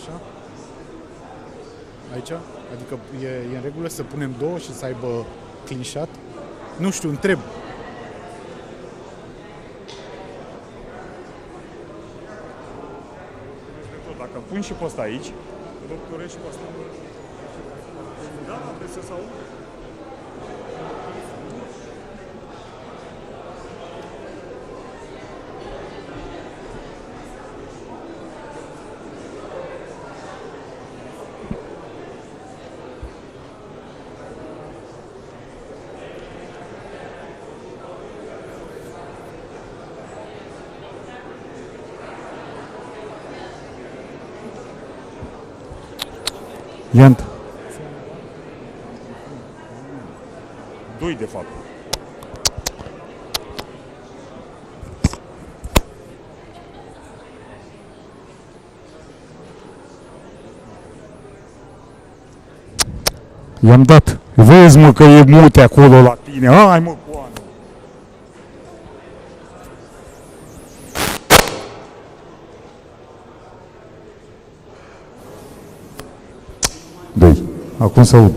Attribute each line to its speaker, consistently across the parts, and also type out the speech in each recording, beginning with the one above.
Speaker 1: Așa. Aici? Adică e în regulă să punem 2 și să aibă clean shot? Nu știu, întreb.
Speaker 2: Dacă pun și pe ăsta aici, doctorești și pe ăsta. Da, trebuie să aud.
Speaker 1: Iant.
Speaker 2: 2 de fapt.
Speaker 1: I-am dat. Vezi, mă, că e mute acolo la tine. Hai, mă, coană. Doi. Acum să aud.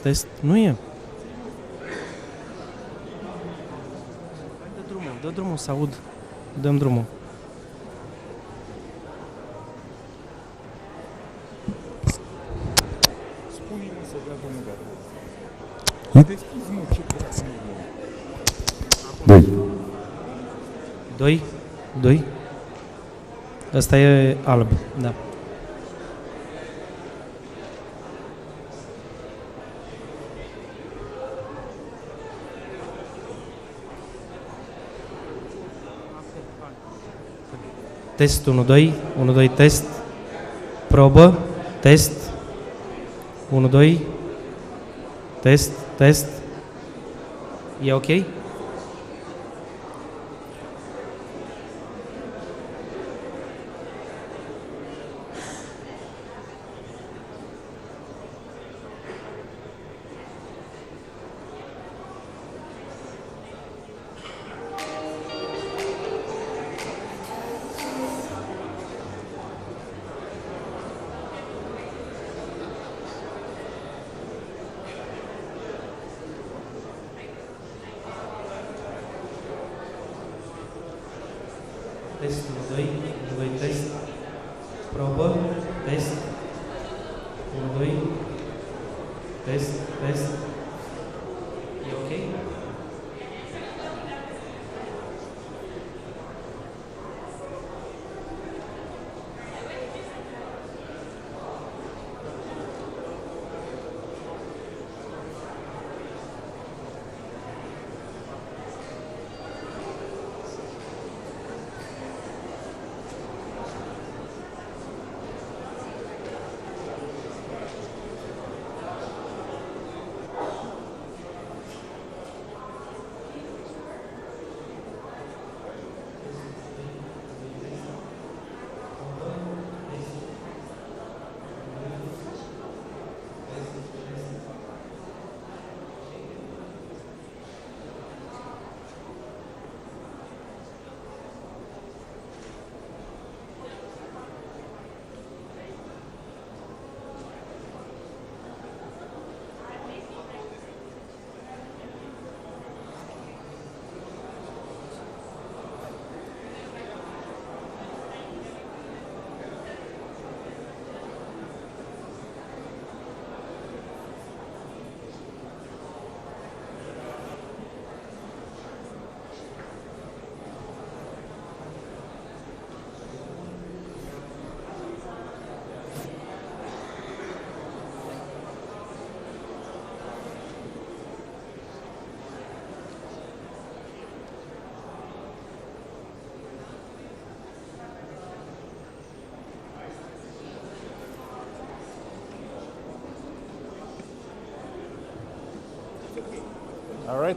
Speaker 3: Test, nu e. Dă drumul să aud. Dăm drumul.
Speaker 2: Spune-mi să dea domnul Gata. Deschizi, mă, ce vrea să
Speaker 1: Doi.
Speaker 3: Doi. Ăsta e alb, da. Test 1, 2, 1, 2, test, probă, test, 1, 2, test, e ok? Test 1, 2, 1, 2, test. Probă, test. 1, 2, test, test. E ok?
Speaker 2: All right.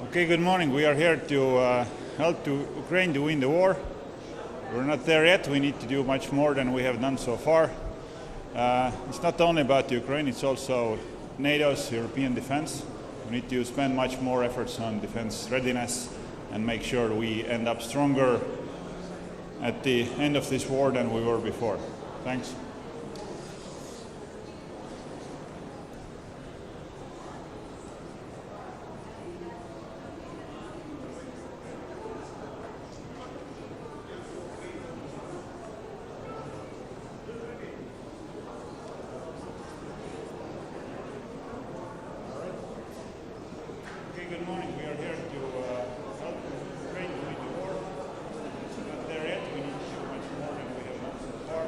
Speaker 2: Okay, good morning. We are here to help Ukraine to win the war. We're not there yet. We need to do much more than we have done so far. It's not only about Ukraine, it's also NATO's European defense. We need to spend much more efforts on defense readiness and make sure we end up stronger at the end of this war than we were before. Thanks. Good morning. We are here to help Ukraine to win the war. It's not there yet. We need to do much more than we have done so far.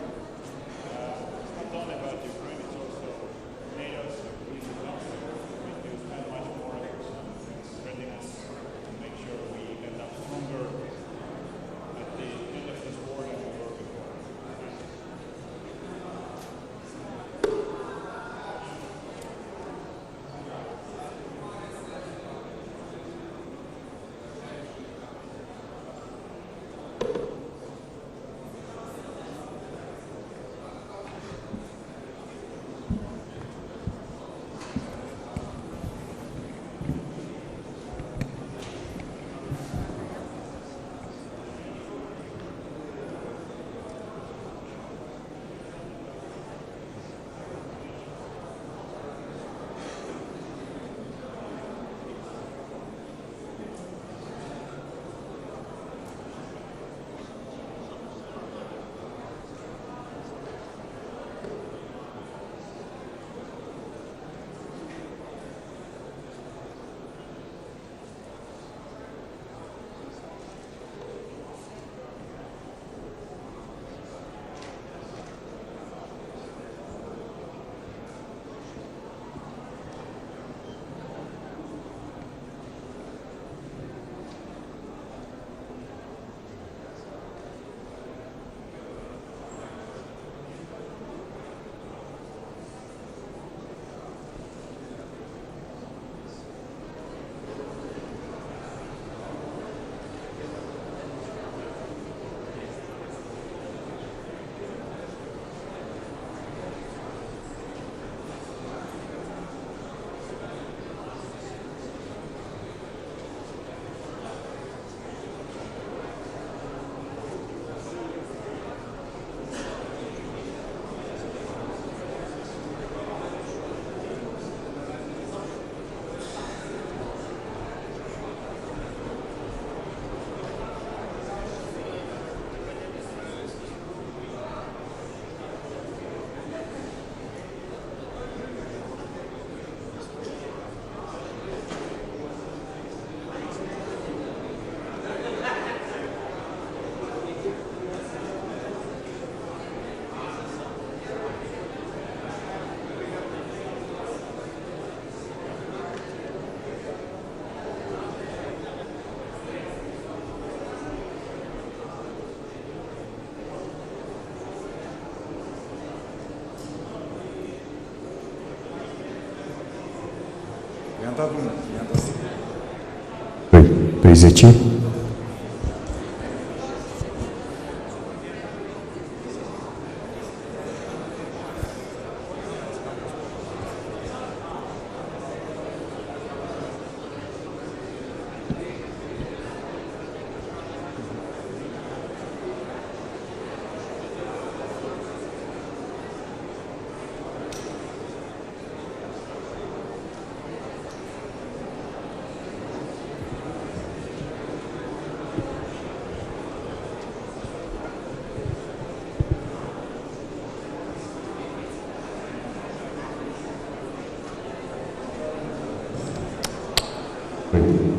Speaker 4: произойти.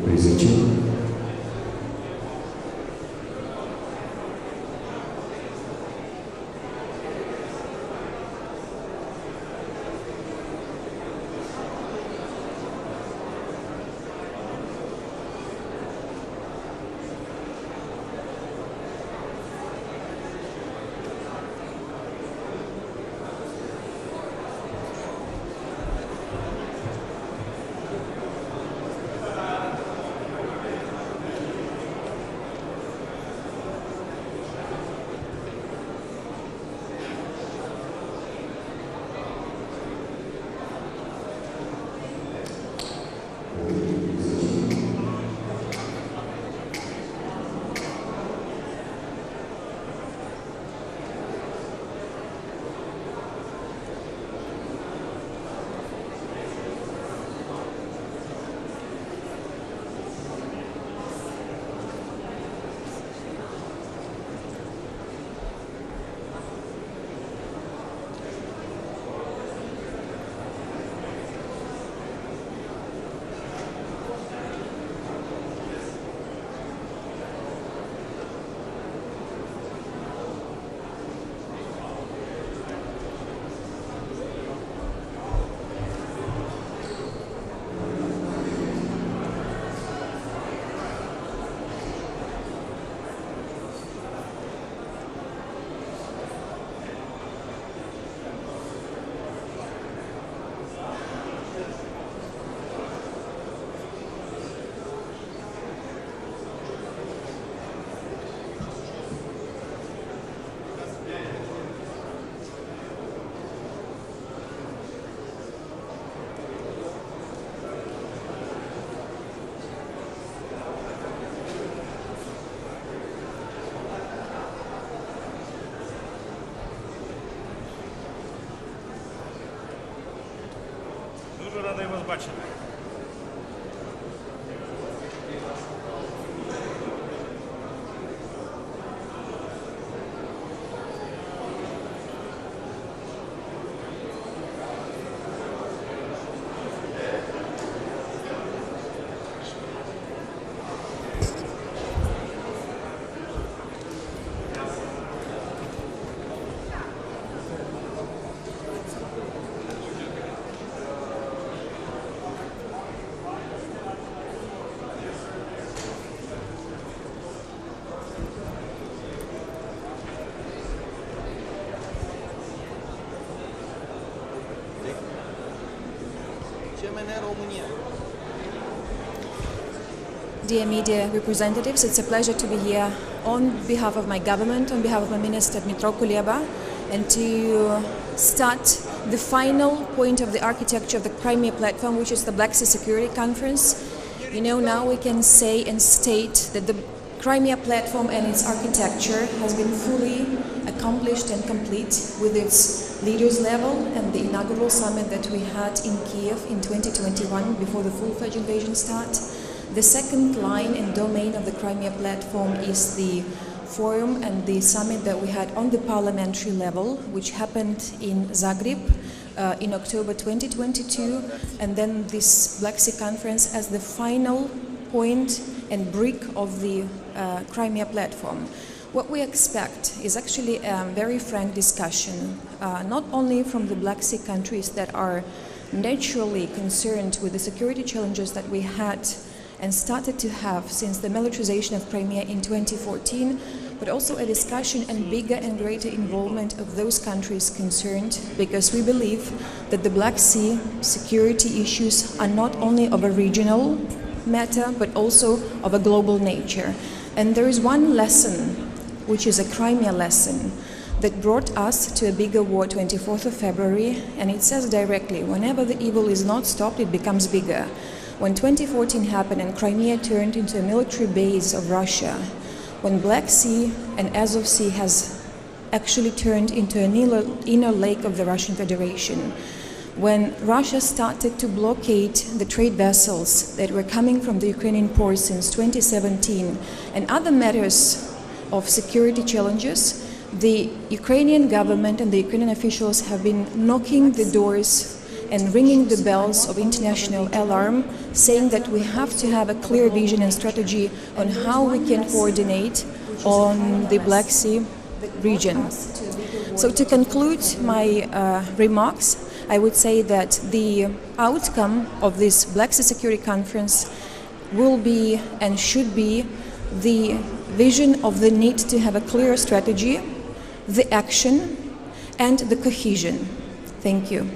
Speaker 4: Произойти.
Speaker 2: Радий вас бачити.
Speaker 5: Dear media representatives, it's a pleasure to be here on behalf of my government, on behalf of my Minister Dmytro Kuleba, and to start the final point of the architecture of the Crimea platform, which is the Black Sea Security Conference. You know, now we can say and state that the Crimea platform and its architecture has been fully accomplished and complete with its leaders level and the inaugural summit that we had in Kiev in 2021 before the full-fledged invasion started. The second line and domain of the Crimea platform is the forum and the summit that we had on the parliamentary level, which happened in Zagreb in October 2022, and then this Black Sea Conference as the final point and brick of the Crimea platform. What we expect is actually a very frank discussion, not only from the Black Sea countries that are naturally concerned with the security challenges that we had and started to have since the militarization of Crimea in 2014, but also a discussion and bigger and greater involvement of those countries concerned, because we believe that the Black Sea security issues are not only of a regional matter, but also of a global nature. And there is one lesson, which is a Crimea lesson, that brought us to a bigger war 24th of February, and it says directly, whenever the evil is not stopped, it becomes bigger. When 2014 happened and Crimea turned into a military base of Russia, when Black Sea and Azov Sea has actually turned into an inner lake of the Russian Federation, when Russia started to blockade the trade vessels that were coming from the Ukrainian ports since 2017, and other matters of security challenges, the Ukrainian government and the Ukrainian officials have been knocking the doors and ringing the bells of international alarm, saying that we have to have a clear vision and strategy on how we can coordinate on the Black Sea region. So to conclude my remarks, I would say that the outcome of this Black Sea Security Conference will be and should be the vision of the need to have a clear strategy, the action, and the cohesion. Thank you.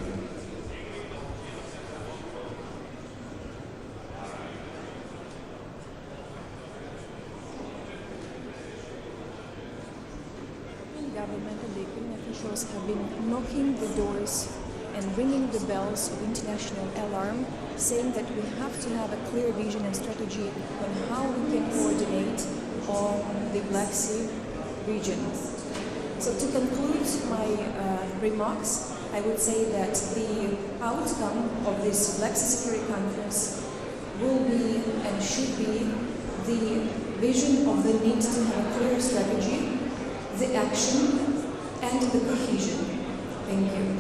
Speaker 5: The government and the Ukrainian officials have been knocking the doors and ringing the bells of international alarm, saying that we have to have a clear vision and strategy on how we can coordinate on the Black Sea region. So to conclude my remarks, I would say that the outcome of this Black Sea Security Conference will be and should be the vision of the need to have a clear strategy, the action, and the cohesion. Thank you.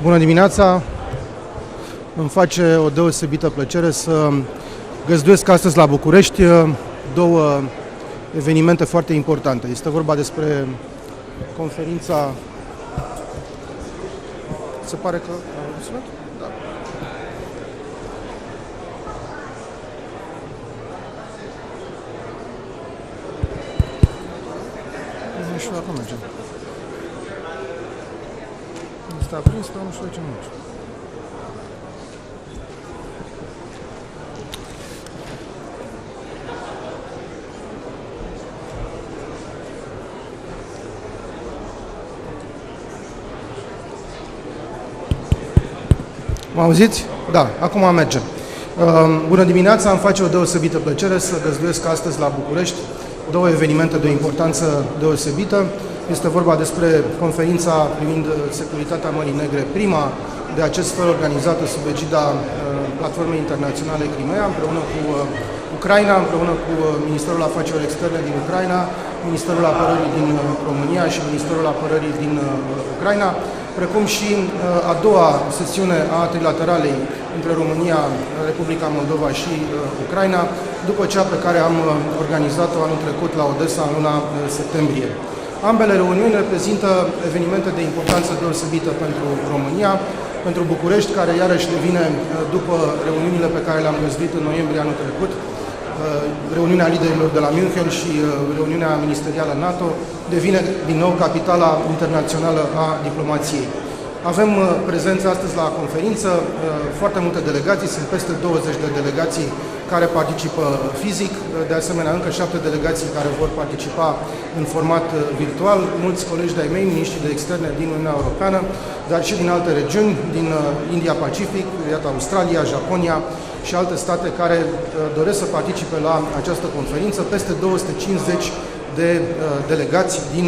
Speaker 6: Bună dimineața! Îmi face o deosebită plăcere să găzduiesc astăzi la București două evenimente foarte importante. Este vorba despre conferința... Se pare că... Da. Nu știu dacă mergem. Este aprins, dar nu știu de ce merge. Mă auziți? Da, acum mergem. Bună dimineața, îmi face o deosebită plăcere să găzduiesc astăzi la București două evenimente de o importanță deosebită. Este vorba despre conferința privind securitatea Mării Negre, prima de acest fel organizată sub egida Platformei Internaționale Crimea, împreună cu Ucraina, împreună cu Ministerul Afacerilor Externe din Ucraina, Ministerul Apărării din România și Ministerul Apărării din Ucraina, precum și a doua sesiune a trilateralei între România, Republica Moldova și Ucraina, după cea pe care am organizat-o anul trecut la Odessa în luna septembrie. Ambele reuniuni reprezintă evenimente de importanță deosebită pentru România, pentru București, care iarăși devine, după reuniunile pe care le-am găzduit în noiembrie anul trecut, reuniunea liderilor de la München și reuniunea ministerială NATO, devine din nou capitala internațională a diplomației. Avem prezență astăzi la conferință, foarte multe delegații, sunt peste 20 de delegații care participă fizic, de asemenea încă 7 delegații care vor participa în format virtual, mulți colegi de-ai mei, miniștri de externe din Uniunea Europeană, dar și din alte regiuni, din India-Pacific, iată Australia, Japonia și alte state care doresc să participe la această conferință, peste 250 de delegați din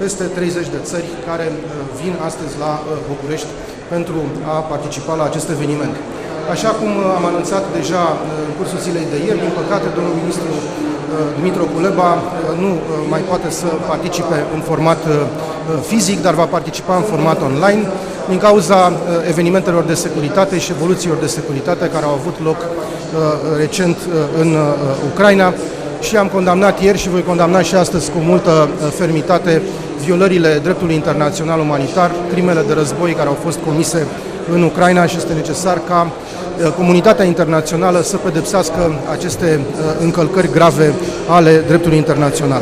Speaker 6: peste 30 de țări care vin astăzi la București pentru a participa la acest eveniment. Așa cum am anunțat deja în cursul zilei de ieri, din păcate, domnul ministru Dumitru Kuleba nu mai poate să participe în format fizic, dar va participa în format online, din cauza evenimentelor de securitate și evoluțiilor de securitate care au avut loc recent în Ucraina. Și am condamnat ieri și voi condamna și astăzi cu multă fermitate violările dreptului internațional umanitar, crimele de război care au fost comise în Ucraina și este necesar ca comunitatea internațională să pedepsească aceste încălcări grave ale dreptului internațional.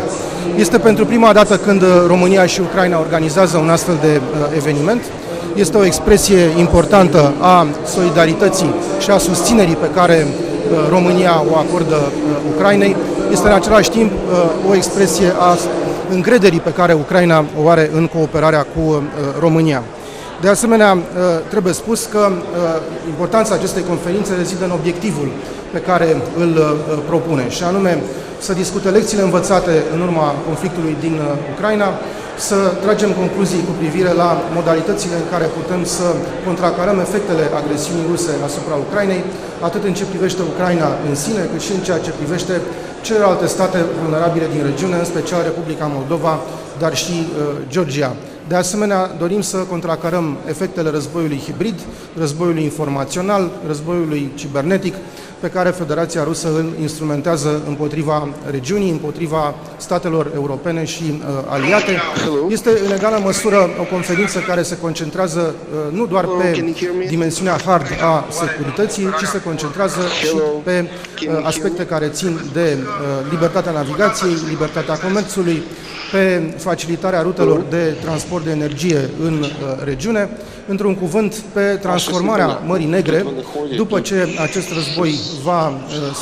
Speaker 6: Este pentru prima dată când România și Ucraina organizează un astfel de eveniment. Este o expresie importantă a solidarității și a susținerii pe care România o acordă Ucrainei. Este în același timp o expresie a încrederii pe care Ucraina o are în cooperarea cu România. De asemenea, trebuie spus că importanța acestei conferințe rezidă în obiectivul pe care îl propune, și anume să discute lecțiile învățate în urma conflictului din Ucraina, să tragem concluzii cu privire la modalitățile în care putem să contracarăm efectele agresiunii ruse asupra Ucrainei, atât în ce privește Ucraina în sine, cât și în ceea ce privește celelalte state vulnerabile din regiune, în special Republica Moldova, dar și Georgia. De asemenea, dorim să contracarăm efectele războiului hibrid, războiului informațional, războiului cibernetic, pe care Federația Rusă îl instrumentează împotriva regiunii, împotriva statelor europene și aliate. Este în egală măsură o conferință care se concentrează nu doar pe dimensiunea hard a securității, ci se concentrează și pe aspecte care țin de libertatea navigației, libertatea comerțului, pe facilitarea rutelor de transport de energie în regiune, într-un cuvânt, pe transformarea Mării Negre, după ce acest război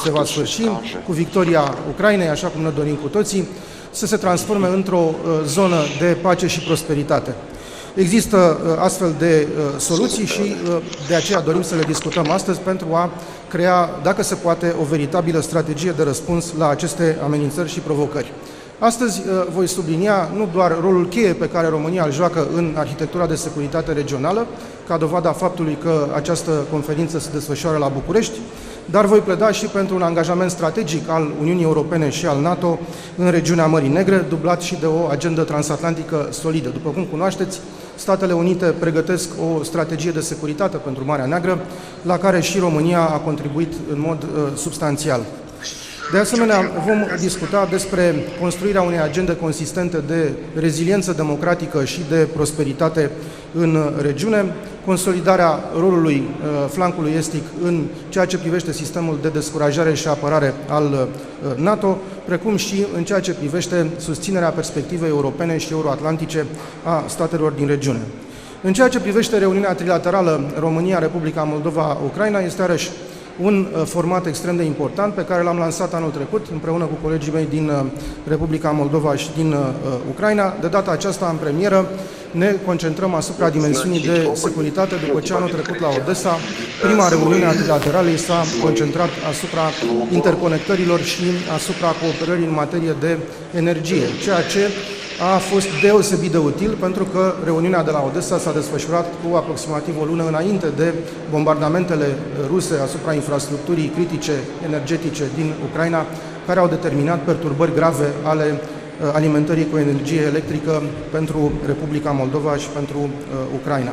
Speaker 6: se va sfârși cu victoria Ucrainei, așa cum ne dorim cu toții, să se transforme într-o zonă de pace și prosperitate. Există astfel de soluții și de aceea dorim să le discutăm astăzi pentru a crea, dacă se poate, o veritabilă strategie de răspuns la aceste amenințări și provocări. Astăzi voi sublinia nu doar rolul cheie pe care România îl joacă în arhitectura de securitate regională, ca dovada faptului că această conferință se desfășoară la București, dar voi pleda și pentru un angajament strategic al Uniunii Europene și al NATO în regiunea Mării Negre, dublat și de o agendă transatlantică solidă. După cum cunoașteți, Statele Unite pregătesc o strategie de securitate pentru Marea Neagră, la care și România a contribuit în mod substanțial. De asemenea, vom discuta despre construirea unei agende consistente de reziliență democratică și de prosperitate în regiune, consolidarea rolului flancului estic în ceea ce privește sistemul de descurajare și apărare al NATO, precum și în ceea ce privește susținerea perspectivei europene și euroatlantice a statelor din regiune. În ceea ce privește reuniunea trilaterală România, Republica Moldova, Ucraina, este iarăși un format extrem de important pe care l-am lansat anul trecut împreună cu colegii mei din Republica Moldova și din Ucraina. De data aceasta, în premieră, ne concentrăm asupra dimensiunii de securitate, după ce anul trecut la Odessa, prima reuniune a trilateralei s-a concentrat asupra interconectărilor și asupra cooperării în materie de energie, ceea ce a fost deosebit de util pentru că reuniunea de la Odessa s-a desfășurat cu aproximativ o lună înainte de bombardamentele ruse asupra infrastructurii critice energetice din Ucraina, care au determinat perturbări grave ale alimentării cu energie electrică pentru Republica Moldova și pentru Ucraina.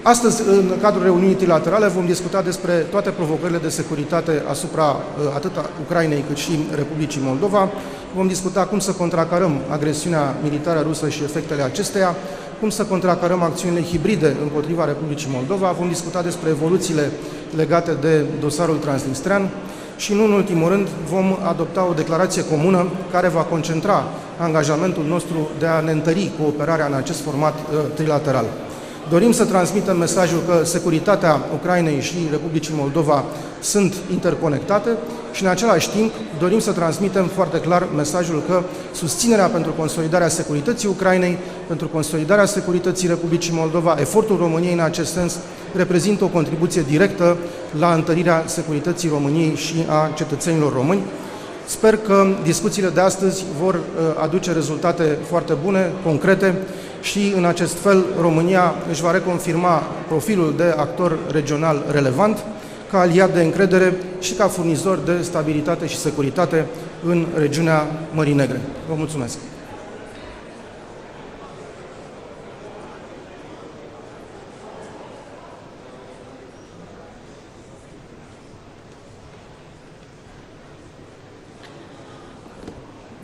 Speaker 6: Astăzi, în cadrul reuniunii trilaterale, vom discuta despre toate provocările de securitate asupra atât a Ucrainei cât și Republicii Moldova. Vom discuta cum să contracarăm agresiunea militară rusă și efectele acesteia, cum să contracarăm acțiunile hibride împotriva Republicii Moldova. Vom discuta despre evoluțiile legate de dosarul transnistrean și, nu în ultimul rând, vom adopta o declarație comună care va concentra angajamentul nostru de a ne întări cooperarea în acest format trilateral. Dorim să transmitem mesajul că securitatea Ucrainei și Republicii Moldova sunt interconectate și, în același timp, dorim să transmitem foarte clar mesajul că susținerea pentru consolidarea securității Ucrainei, pentru consolidarea securității Republicii Moldova, efortul României în acest sens, reprezintă o contribuție directă la întărirea securității României și a cetățenilor români. Sper că discuțiile de astăzi vor aduce rezultate foarte bune, concrete, și în acest fel România își va reconfirma profilul de actor regional relevant, ca aliat de încredere și ca furnizor de stabilitate și securitate în regiunea Mării Negre. Vă mulțumesc!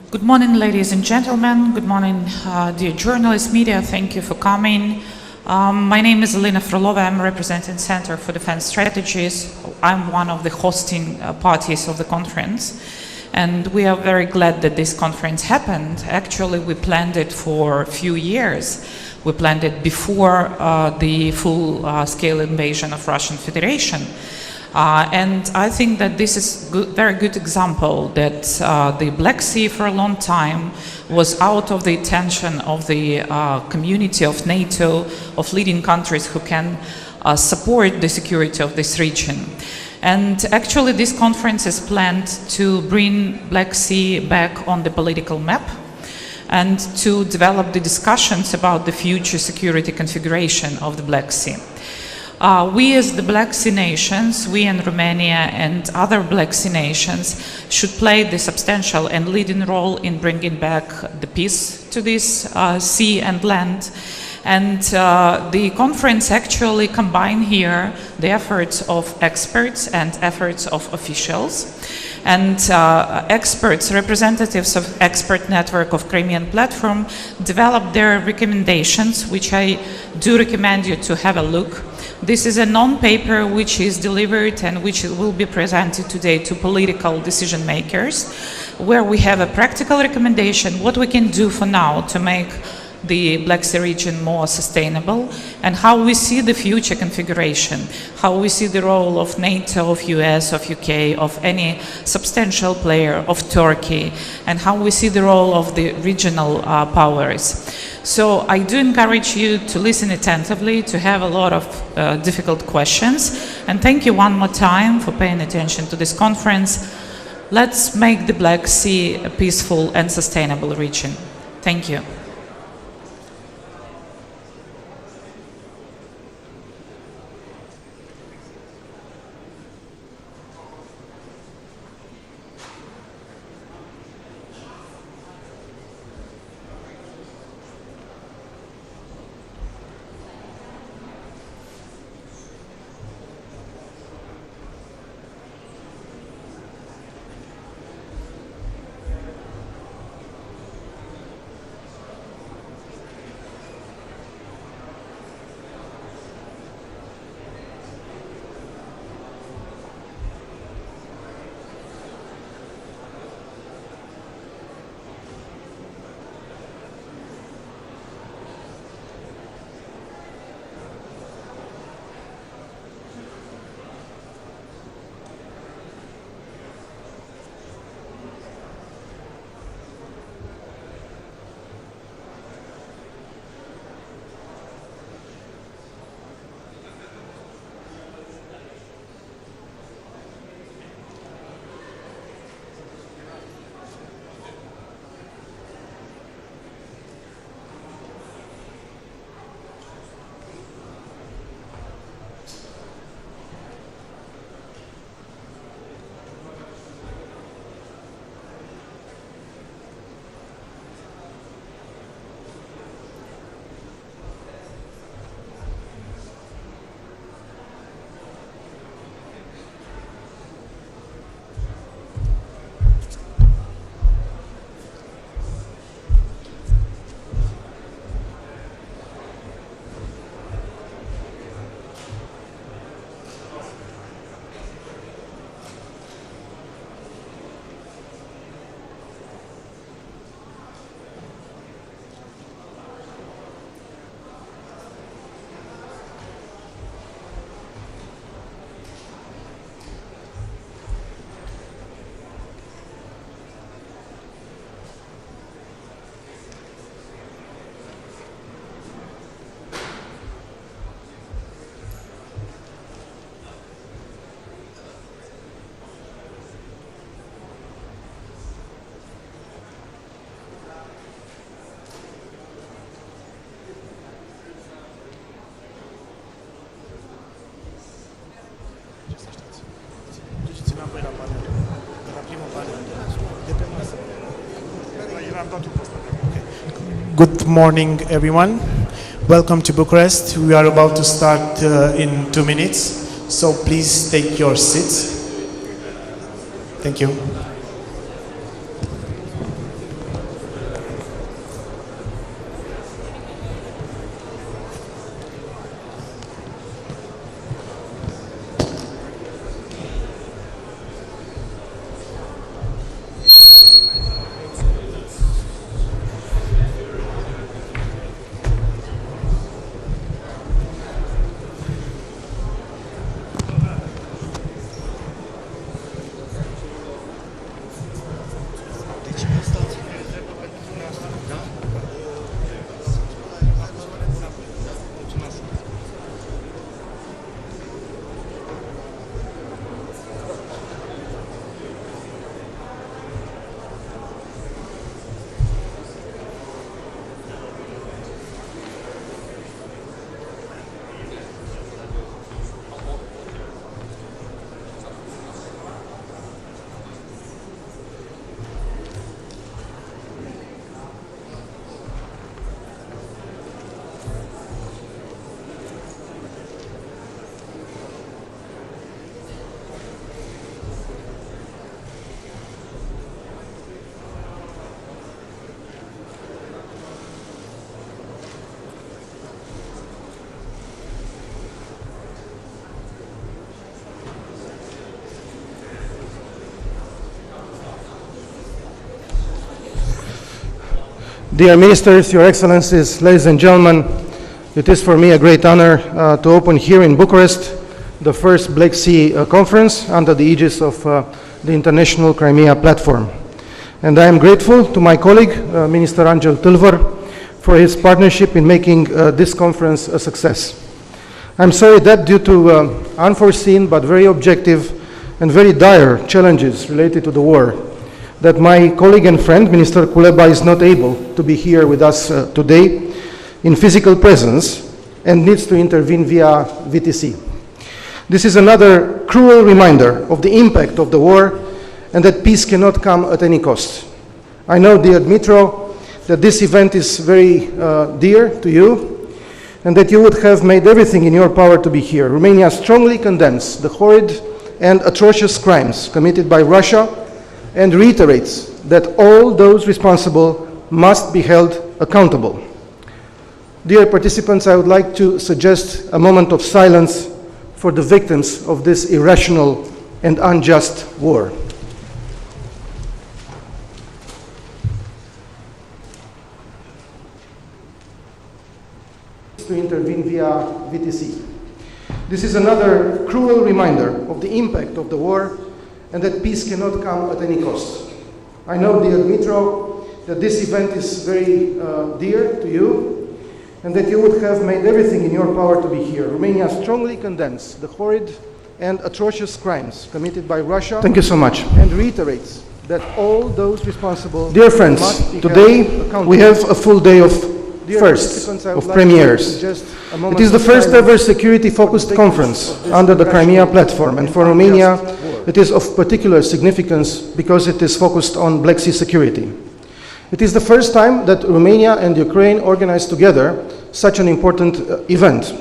Speaker 7: Good morning, ladies and gentlemen. Good morning, dear journalists, media. Thank you for coming. My name is Elena Frolova. I'm representing Center for Defense Strategies. I'm one of the hosting parties of the conference. And we are very glad that this conference happened. Actually, we planned it for a few years. We planned it before the full-scale invasion of Russian Federation. And I think that this is a very good example that the Black Sea for a long time was out of the attention of the community of NATO, of leading countries who can support the security of this region. And actually this conference is planned to bring Black Sea back on the political map and to develop the discussions about the future security configuration of the Black Sea. We as the Black Sea nations, we in Romania and other Black Sea nations should play the substantial and leading role in bringing back the peace to this sea and land. And the conference actually combined here the efforts of experts and efforts of officials. And experts, representatives of expert network of Crimean platform developed their recommendations, which I do recommend you to have a look. This is a non-paper which is delivered and which will be presented today to political decision makers, where we have a practical recommendation, what we can do for now to make the Black Sea region more sustainable, and how we see the future configuration, how we see the role of NATO, of US, of UK, of any substantial player, of Turkey, and how we see the role of the regional powers. So I do encourage you to listen attentively, to have a lot of difficult questions, and thank you one more time for paying attention to this conference. Let's make the Black Sea a peaceful and sustainable region. Thank you.
Speaker 8: Good morning, everyone. Welcome to Bucharest. We are about to start in 2 minutes, so please take your seats. Thank you.
Speaker 6: Dear Ministers, Your Excellencies, ladies and gentlemen, it is for me a great honor to open here in Bucharest the first Black Sea Conference under the aegis of the International Crimea Platform. And I am grateful to my colleague, Minister Angel Tâlvăr, for his partnership in making this conference a success. I'm sorry that due to unforeseen but very objective and very dire challenges related to the war, that my colleague and friend, Minister Kuleba, is not able to be here with us today in physical presence and needs to intervene via VTC. This is another cruel reminder of the impact of the war and that peace cannot come at any cost. I know, dear Dmitro, that this event is very dear to you and that you would have made everything in your power to be here. Romania strongly condemns the horrid and atrocious crimes committed by Russia and reiterates that all those responsible must be held accountable. Dear participants, I would like to suggest a moment of silence for the victims of this irrational and unjust war. To intervene via VTC. This is another cruel reminder of the impact of the war and that peace cannot come at any cost. I know, dear Dmitro, that this event is very dear to you and that you would have made everything in your power to be here. Romania strongly condemns the horrid and atrocious crimes committed by Russia. Thank you so much. And reiterates that all those responsible. Dear friends, today we have a full day of premieres. It is the first ever security-focused conference under the Crimea Platform, and for Romania it is of particular significance because it is focused on Black Sea security. It is the first time that Romania and Ukraine organize together such an important event.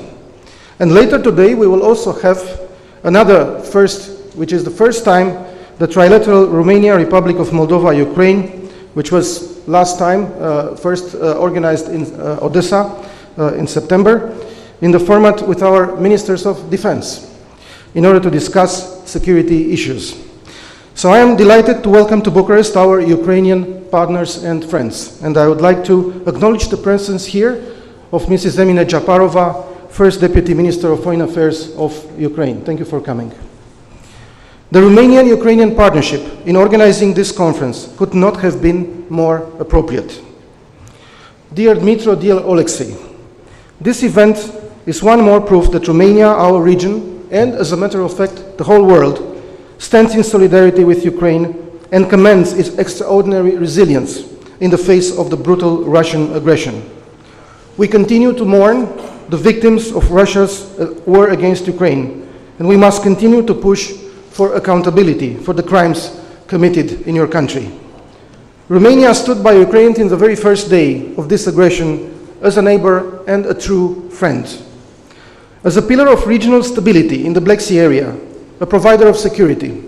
Speaker 6: And later today we will also have another first, which is the first time the trilateral Romania, Republic of Moldova, Ukraine, which was last time first organized in Odessa in September, in the format with our ministers of defense in order to discuss security issues. So I am delighted to welcome to Bucharest our Ukrainian partners and friends, and I would like to acknowledge the presence here of Mrs. Emine Japarova, First Deputy Minister of Foreign Affairs of Ukraine. Thank you for coming. The Romanian-Ukrainian partnership in organizing this conference could not have been more appropriate. Dear Dmitro, dear Alexei, this event is one more proof that Romania, our region, and as a matter of fact, the whole world, stands in solidarity with Ukraine and commends its extraordinary resilience in the face of the brutal Russian aggression. We continue to mourn the victims of Russia's war against Ukraine, and we must continue to push for accountability for the crimes committed in your country. Romania stood by Ukraine in the very first day of this aggression as a neighbor and a true friend. As a pillar of regional stability in the Black Sea area, a provider of security,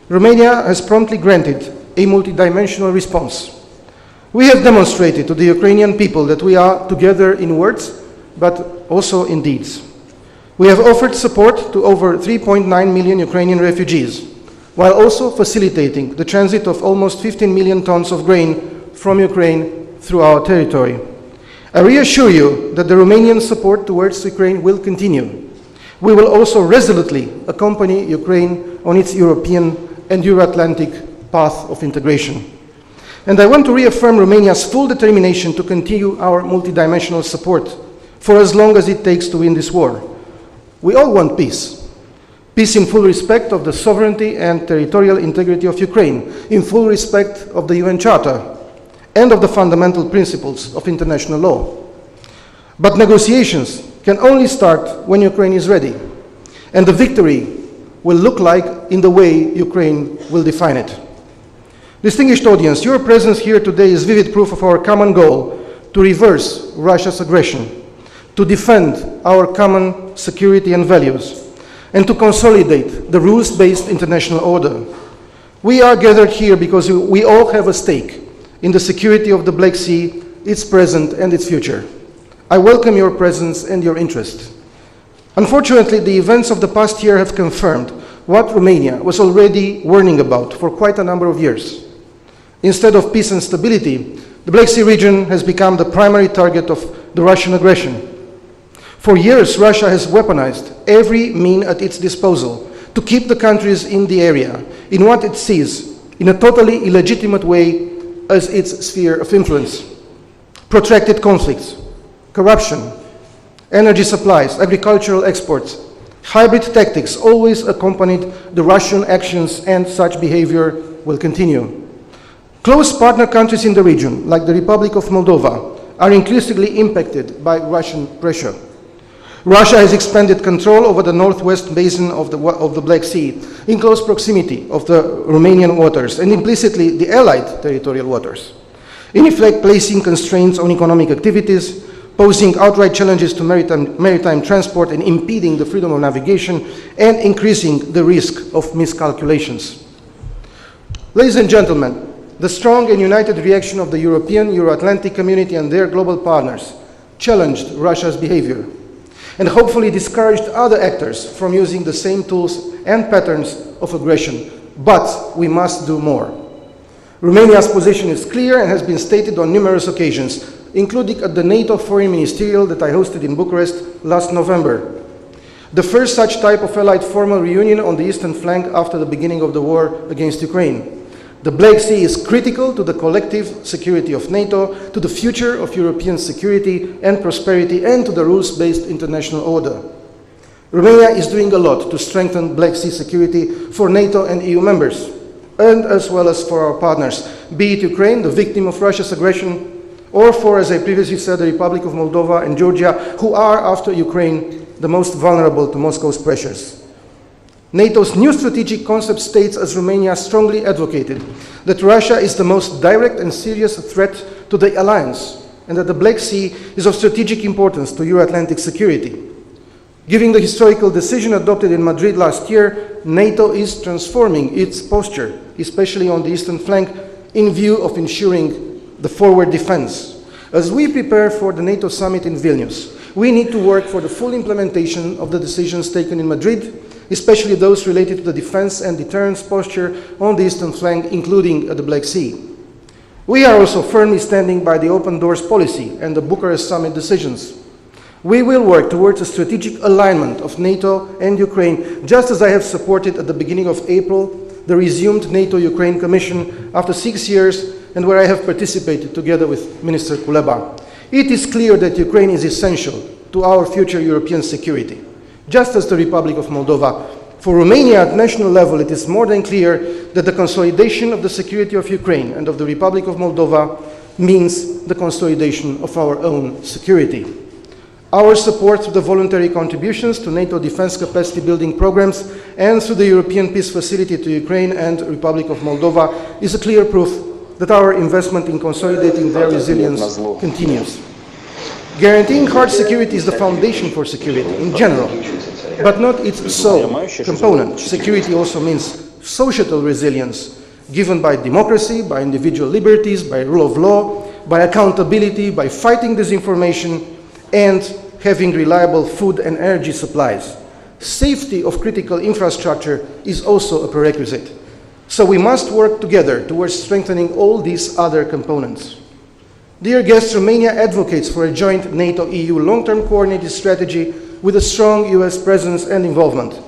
Speaker 6: Romania has promptly granted a multidimensional response. We have demonstrated to the Ukrainian people that we are together in words, but also in deeds. We have offered support to over 3.9 million Ukrainian refugees, while also facilitating the transit of almost 15 million tons of grain from Ukraine through our territory. I reassure you that the Romanian support towards Ukraine will continue. We will also resolutely accompany Ukraine on its European and Euro-Atlantic path of integration. And I want to reaffirm Romania's full determination to continue our multidimensional support for as long as it takes to win this war. We all want peace. Peace in full respect of the sovereignty and territorial integrity of Ukraine, in full respect of the UN Charter and of the fundamental principles of international law. But negotiations can only start when Ukraine is ready, and the victory will look like in the way Ukraine will define it. Distinguished audience, your presence here today is vivid proof of our common goal to reverse Russia's aggression, to defend our common security and values, and to consolidate the rules-based international order. We are gathered here because we all have a stake in the security of the Black Sea, its present and its future. I welcome your presence and your interest. Unfortunately, the events of the past year have confirmed what Romania was already warning about for quite a number of years. Instead of peace and stability, the Black Sea region has become the primary target of the Russian aggression. For years, Russia has weaponized every means at its disposal to keep the countries in the area in what it sees, in a totally illegitimate way, as its sphere of influence. Protracted conflicts, corruption, energy supplies, agricultural exports, hybrid tactics always accompanied the Russian actions, and such behavior will continue. Close partner countries in the region, like the Republic of Moldova, are increasingly impacted by Russian pressure. Russia has expanded control over the northwest basin of the Black Sea, in close proximity of the Romanian waters, and implicitly the Allied territorial waters, in effect placing constraints on economic activities, posing outright challenges to maritime transport and impeding the freedom of navigation, and increasing the risk of miscalculations. Ladies and gentlemen, the strong and united reaction of the European, Euro-Atlantic community and their global partners challenged Russia's behavior and hopefully discouraged other actors from using the same tools and patterns of aggression. But we must do more. Romania's position is clear and has been stated on numerous occasions, including at the NATO Foreign Ministerial that I hosted in Bucharest last November. The first such type of allied formal reunion on the eastern flank after the beginning of the war against Ukraine. The Black Sea is critical to the collective security of NATO, to the future of European security and prosperity, and to the rules-based international order. Romania is doing a lot to strengthen Black Sea security for NATO and EU members, and as well as for our partners, be it Ukraine, the victim of Russia's aggression, or for, as I previously said, the Republic of Moldova and Georgia, who are, after Ukraine, the most vulnerable to Moscow's pressures. NATO's new strategic concept states, as Romania strongly advocated, that Russia is the most direct and serious threat to the alliance, and that the Black Sea is of strategic importance to Euro-Atlantic security. Given the historical decision adopted in Madrid last year, NATO is transforming its posture, especially on the eastern flank, in view of ensuring the forward defense. As we prepare for the NATO summit in Vilnius, we need to work for the full implementation of the decisions taken in Madrid, especially those related to the defense and deterrence posture on the eastern flank, including at the Black Sea. We are also firmly standing by the open doors policy and the Bucharest summit decisions. We will work towards a strategic alignment of NATO and Ukraine, just as I have supported at the beginning of April the resumed NATO-Ukraine Commission after 6 years, and where I have participated together with Minister Kuleba. It is clear that Ukraine is essential to our future European security, just as the Republic of Moldova. For Romania at national level, it is more than clear that the consolidation of the security of Ukraine and of the Republic of Moldova means the consolidation of our own security. Our support through the voluntary contributions to NATO defense capacity building programs and through the European Peace Facility to Ukraine and Republic of Moldova is a clear proof that our investment in consolidating their resilience continues. Guaranteeing hard security is the foundation for security in general, but not its sole component. Security also means societal resilience, given by democracy, by individual liberties, by rule of law, by accountability, by fighting disinformation, and having reliable food and energy supplies. Safety of critical infrastructure is also a prerequisite. So we must work together towards strengthening all these other components. Dear guests, Romania advocates for a joint NATO-EU long-term coordinated strategy with a strong US presence and involvement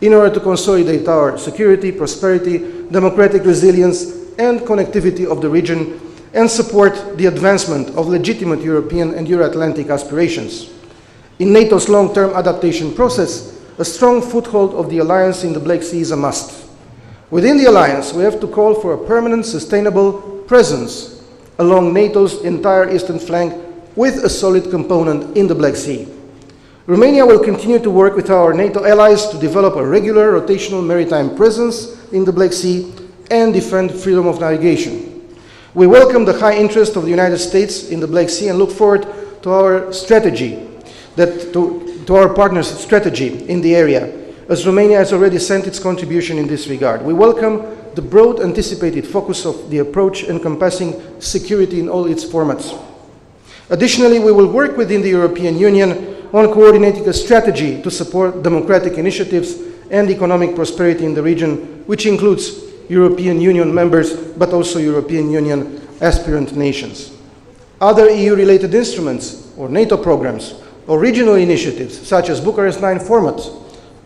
Speaker 6: in order to consolidate our security, prosperity, democratic resilience, and connectivity of the region, and support the advancement of legitimate European and Euro-Atlantic aspirations. In NATO's long-term adaptation process, a strong foothold of the alliance in the Black Sea is a must. Within the alliance, we have to call for a permanent, sustainable presence along NATO's entire eastern flank with a solid component in the Black Sea. Romania will continue to work with our NATO allies to develop a regular rotational maritime presence in the Black Sea and defend freedom of navigation. We welcome the high interest of the United States in the Black Sea and look forward to our strategy, to our partners' strategy in the area, as Romania has already sent its contribution in this regard. We welcome the broad anticipated focus of the approach encompassing security in all its formats. Additionally, we will work within the European Union on coordinating a strategy to support democratic initiatives and economic prosperity in the region, which includes European Union members, but also European Union aspirant nations. Other EU-related instruments or NATO programs or regional initiatives, such as Bucharest 9 format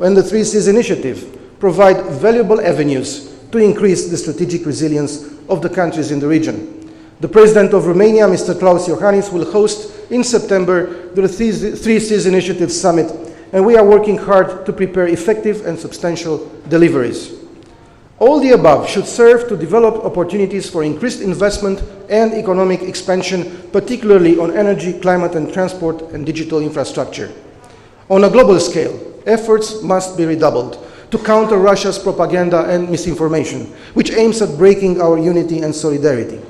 Speaker 6: and the Three Seas initiative, provide valuable avenues to increase the strategic resilience of the countries in the region. The President of Romania, Mr. Klaus Iohannis, will host in September the Three Seas Initiative Summit, and we are working hard to prepare effective and substantial deliveries. All the above should serve to develop opportunities for increased investment and economic expansion, particularly on energy, climate and transport and digital infrastructure. On a global scale, efforts must be redoubled to counter Russia's propaganda and misinformation, which aims at breaking our unity and solidarity.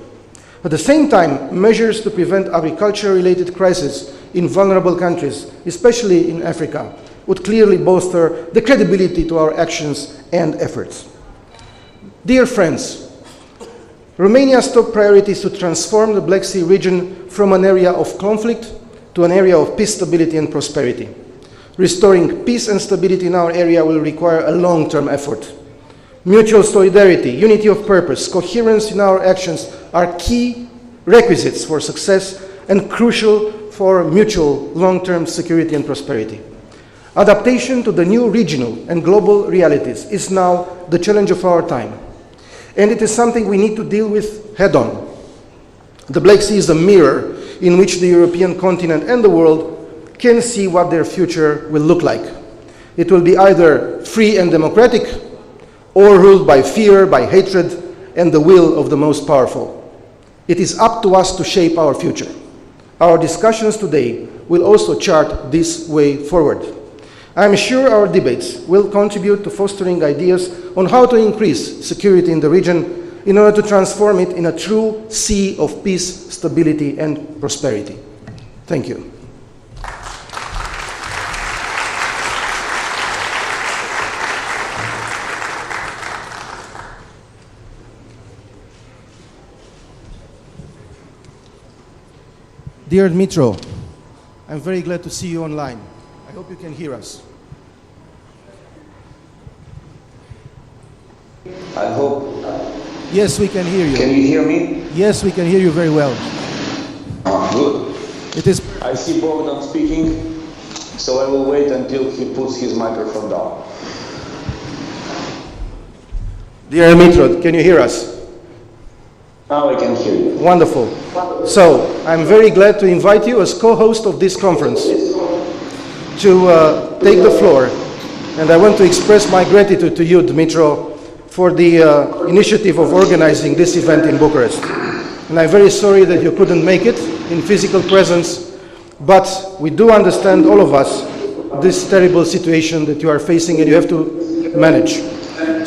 Speaker 6: At the same time, measures to prevent agriculture-related crises in vulnerable countries, especially in Africa, would clearly bolster the credibility to our actions and efforts. Dear friends, Romania's top priority is to transform the Black Sea region from an area of conflict to an area of peace, stability and prosperity. Restoring peace and stability in our area will require a long-term effort. Mutual solidarity, unity of purpose, coherence in our actions are key requisites for success and crucial for mutual long-term security and prosperity. Adaptation to the new regional and global realities is now the challenge of our time, and it is something we need to deal with head-on. The Black Sea is a mirror in which the European continent and the world can see what their future will look like. It will be either free and democratic or ruled by fear, by hatred, and the will of the most powerful. It is up to us to shape our future. Our discussions today will also chart this way forward. I am sure our debates will contribute to fostering ideas on how to increase security in the region in order to transform it in a true sea of peace, stability, and prosperity. Thank you. Dear Dmitro, I'm very glad to see you online. I hope you can hear us.
Speaker 9: I hope.
Speaker 6: Yes, we can hear you.
Speaker 9: Can you hear me?
Speaker 6: Yes, we can hear you very well.
Speaker 9: Good.
Speaker 6: It is.
Speaker 9: I see Bogdan speaking, so I will wait until he puts his microphone down.
Speaker 6: Dear Dmitro, can you hear us?
Speaker 9: Now I can hear you.
Speaker 6: Wonderful. So, I'm very glad to invite you as co-host of this conference to take the floor. And I want to express my gratitude to you, Dmitro, for the initiative of organizing this event in Bucharest. And I'm very sorry that you couldn't make it in physical presence, but we do understand, all of us, this terrible situation that you are facing and you have to manage.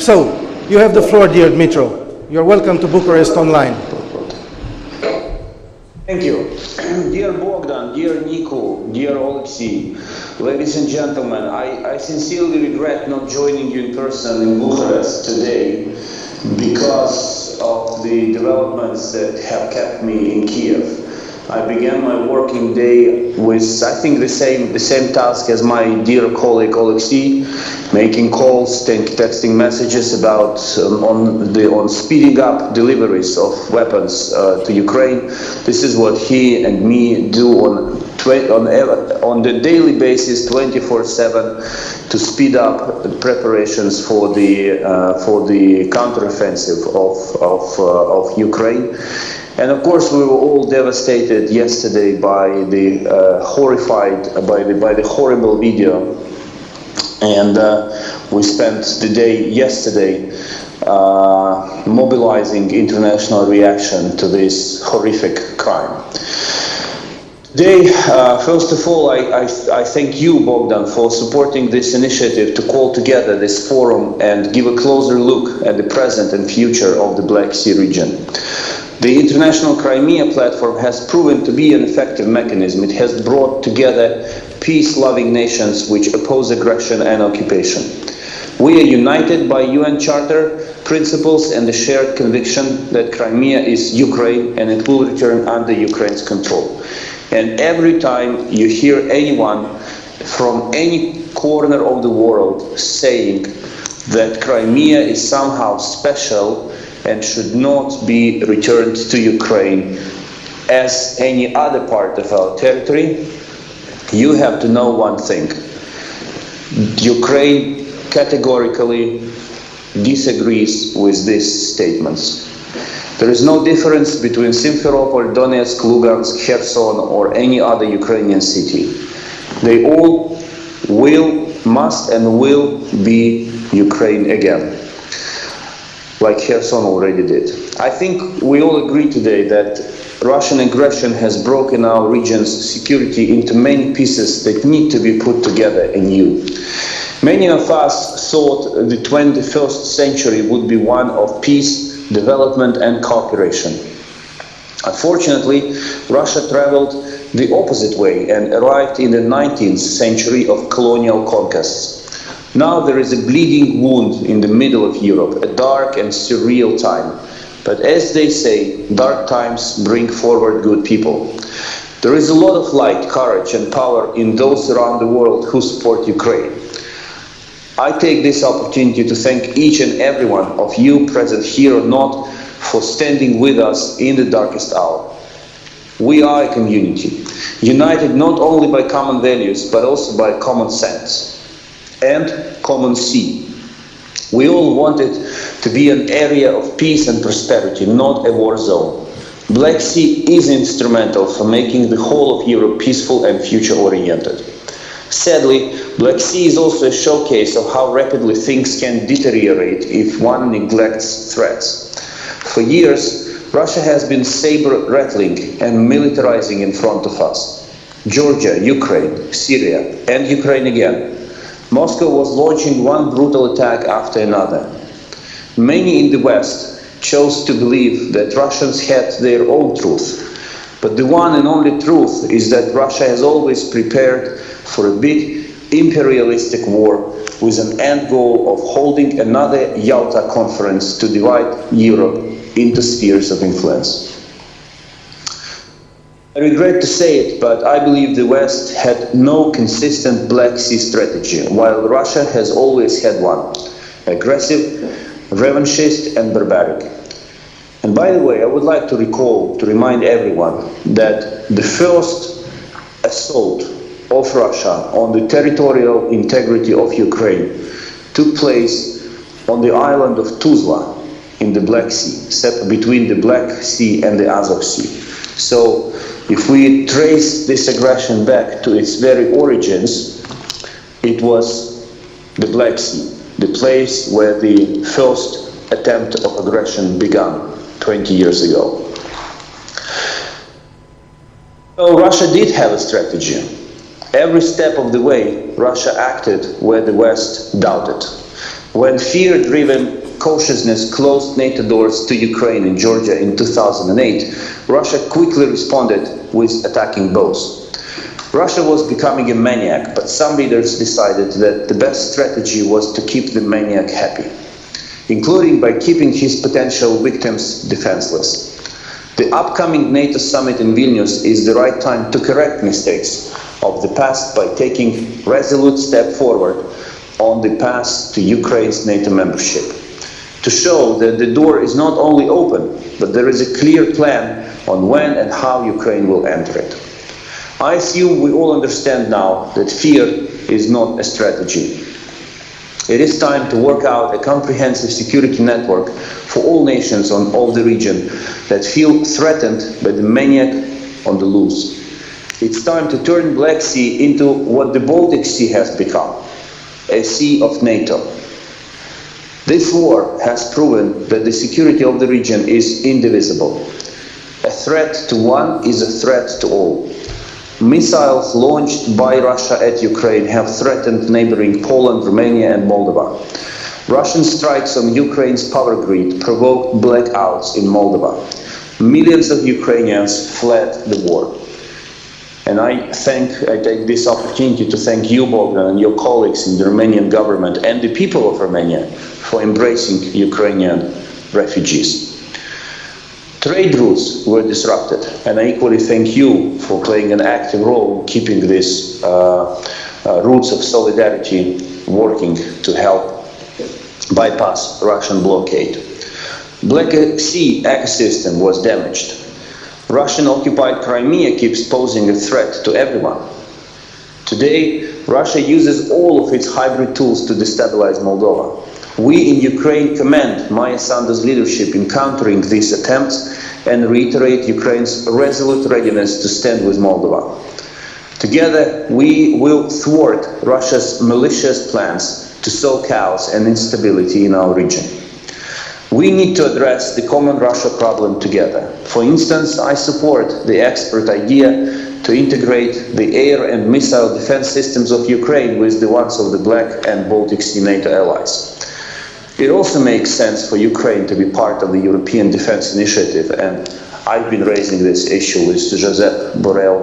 Speaker 6: So, you have the floor, dear Dmitro. You're welcome to Bucharest Online.
Speaker 9: Thank you. Dear Bogdan, dear Nico, dear Alexei, ladies and gentlemen, I sincerely regret not joining you in person in Bucharest today because of the developments that have kept me in Kiev. I began my working day with, I think, the same task as my dear colleague Alexei, making calls, texting messages about on speeding up deliveries of weapons to Ukraine. This is what he and me do on the daily basis, 24/7, to speed up preparations for the counteroffensive of Ukraine. And of course, we were all devastated yesterday by the by the horrible video, and we spent the day yesterday mobilizing international reaction to this horrific crime. Today, first of all, I thank you, Bogdan, for supporting this initiative to call together this forum and give a closer look at the present and future of the Black Sea region. The International Crimea Platform has proven to be an effective mechanism. It has brought together peace-loving nations which oppose aggression and occupation. We are united by UN Charter principles and the shared conviction that Crimea is Ukraine and it will return under Ukraine's control. And every time you hear anyone from any corner of the world saying that Crimea is somehow special and should not be returned to Ukraine as any other part of our territory, you have to know one thing. Ukraine categorically disagrees with these statements. There is no difference between Simferopol, Donetsk, Lugansk, Kherson, or any other Ukrainian city. They all must and will be Ukraine again, like Kherson already did. I think we all agree today that Russian aggression has broken our region's security into many pieces that need to be put together anew. Many of us thought the 21st century would be one of peace, development and cooperation. Unfortunately, Russia traveled the opposite way and arrived in the 19th century of colonial conquests. Now there is a bleeding wound in the middle of Europe, a dark and surreal time. But as they say, dark times bring forward good people. There is a lot of light, courage and power in those around the world who support Ukraine. I take this opportunity to thank each and every one of you present here or not for standing with us in the darkest hour. We are a community, united not only by common values, but also by common sense and common sea. We all want it to be an area of peace and prosperity, not a war zone. Black Sea is instrumental for making the whole of Europe peaceful and future-oriented. Sadly, Black Sea is also a showcase of how rapidly things can deteriorate if one neglects threats. For years, Russia has been saber-rattling and militarizing in front of us. Georgia, Ukraine, Syria, and Ukraine again. Moscow was launching one brutal attack after another. Many in the West chose to believe that Russians had their own truth. But the one and only truth is that Russia has always prepared for a big imperialistic war with an end goal of holding another Yalta conference to divide Europe into spheres of influence. I regret to say it, but I believe the West had no consistent Black Sea strategy, while Russia has always had one: aggressive, revanchist, and barbaric. And by the way, I would like to remind everyone that the first assault of Russia on the territorial integrity of Ukraine took place on the island of Tuzla in the Black Sea, between the Black Sea and the Azov Sea. So if we trace this aggression back to its very origins, it was the Black Sea, the place where the first attempt of aggression began 20 years ago. So Russia did have a strategy. Every step of the way, Russia acted where the West doubted. When fear-driven cautiousness closed NATO doors to Ukraine and Georgia in 2008, Russia quickly responded with attacking both. Russia was becoming a maniac, but some leaders decided that the best strategy was to keep the maniac happy, including by keeping his potential victims defenseless. The upcoming NATO summit in Vilnius is the right time to correct mistakes of the past by taking resolute step forward on the path to Ukraine's NATO membership, to show that the door is not only open, but there is a clear plan on when and how Ukraine will enter it. I assume we all understand now that fear is not a strategy. It is time to work out a comprehensive security network for all nations of the region that feel threatened by the maniac on the loose. It's time to turn Black Sea into what the Baltic Sea has become, a sea of NATO. This war has proven that the security of the region is indivisible. A threat to one is a threat to all. Missiles launched by Russia at Ukraine have threatened neighboring Poland, Romania and Moldova. Russian strikes on Ukraine's power grid provoked blackouts in Moldova. Millions of Ukrainians fled the war. And I take this opportunity to thank you, Bogdan, and your colleagues in the Romanian government and the people of Romania for embracing Ukrainian refugees. Trade routes were disrupted, and I equally thank you for playing an active role in keeping these routes of solidarity working to help bypass Russian blockade. Black Sea ecosystem was damaged. Russian-occupied Crimea keeps posing a threat to everyone. Today, Russia uses all of its hybrid tools to destabilize Moldova. We in Ukraine commend Maya Sandu's leadership in countering these attempts and reiterate Ukraine's resolute readiness to stand with Moldova. Together, we will thwart Russia's malicious plans to sow chaos and instability in our region. We need to address the common Russia problem together. For instance, I support the expert idea to integrate the air and missile defense systems of Ukraine with the ones of the Black and Baltic Sea NATO allies. It also makes sense for Ukraine to be part of the European Defense Initiative, and I've been raising this issue with Josep Borrell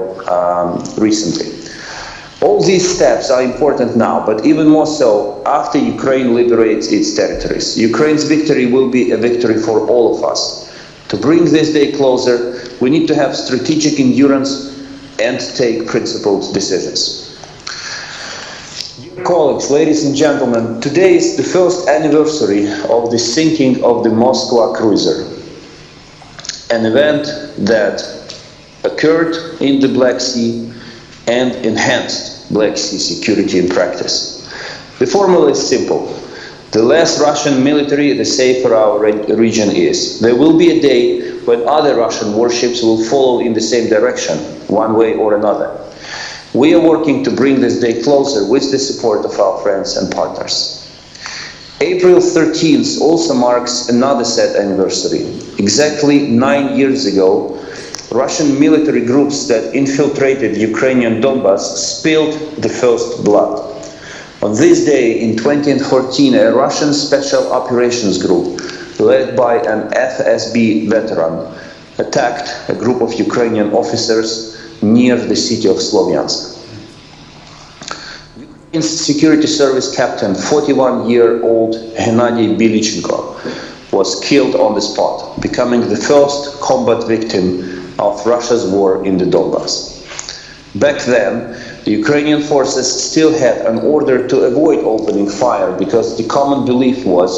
Speaker 9: recently. All these steps are important now, but even more so after Ukraine liberates its territories. Ukraine's victory will be a victory for all of us. To bring this day closer, we need to have strategic endurance and take principled decisions. Dear colleagues, ladies and gentlemen, today is the first anniversary of the sinking of the Moskva cruiser, an event that occurred in the Black Sea and enhanced Black Sea security in practice. The formula is simple. The less Russian military, the safer our region is. There will be a day when other Russian warships will follow in the same direction, one way or another. We are working to bring this day closer with the support of our friends and partners. April 13th also marks another sad anniversary. Exactly 9 years ago, Russian military groups that infiltrated Ukrainian Donbas spilled the first blood. On this day in 2014, a Russian special operations group led by an FSB veteran attacked a group of Ukrainian officers near the city of Slovyansk. Ukraine's security service captain, 41-year-old Gennady Bilichenko, was killed on the spot, becoming the first combat victim of Russia's war in the Donbas. Back then, the Ukrainian forces still had an order to avoid opening fire because the common belief was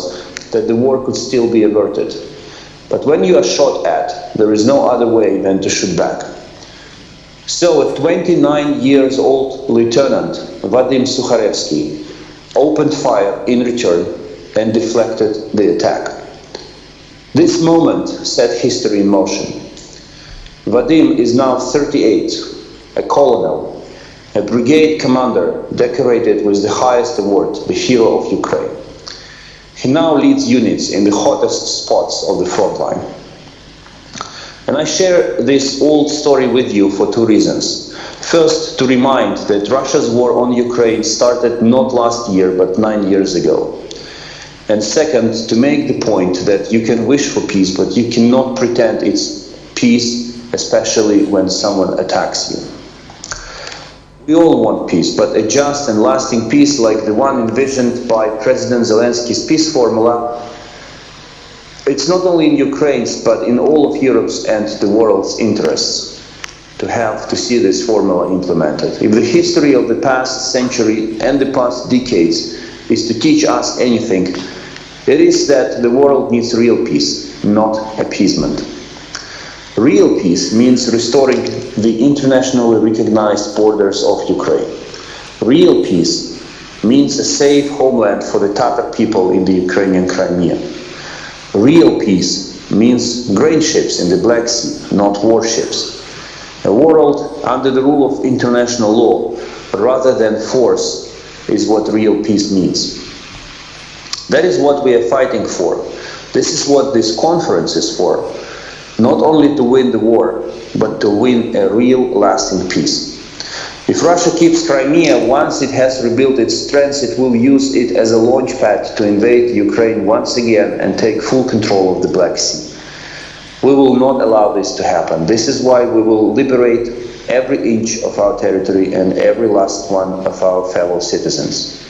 Speaker 9: that the war could still be averted. But when you are shot at, there is no other way than to shoot back. So a 29-year-old Lieutenant, Vadim Sukharevsky, opened fire in return and deflected the attack. This moment set history in motion. Vadim is now 38, a colonel, a brigade commander decorated with the highest award, the Hero of Ukraine. He now leads units in the hottest spots of the front line. And I share this old story with you for two reasons. First, to remind that Russia's war on Ukraine started not last year, but 9 years ago. And second, to make the point that you can wish for peace, but you cannot pretend it's peace, especially when someone attacks you. We all want peace, but a just and lasting peace like the one envisioned by President Zelensky's peace formula, it's not only in Ukraine's, but in all of Europe's and the world's interests to see this formula implemented. If the history of the past century and the past decades is to teach us anything, it is that the world needs real peace, not appeasement. Real peace means restoring the internationally recognized borders of Ukraine. Real peace means a safe homeland for the Tatar people in the Ukrainian Crimea. Real peace means grain ships in the Black Sea, not warships. A world under the rule of international law, rather than force, is what real peace means. That is what we are fighting for. This is what this conference is for. Not only to win the war, but to win a real lasting peace. If Russia keeps Crimea, once it has rebuilt its strengths, it will use it as a launchpad to invade Ukraine once again and take full control of the Black Sea. We will not allow this to happen. This is why we will liberate every inch of our territory and every last one of our fellow citizens.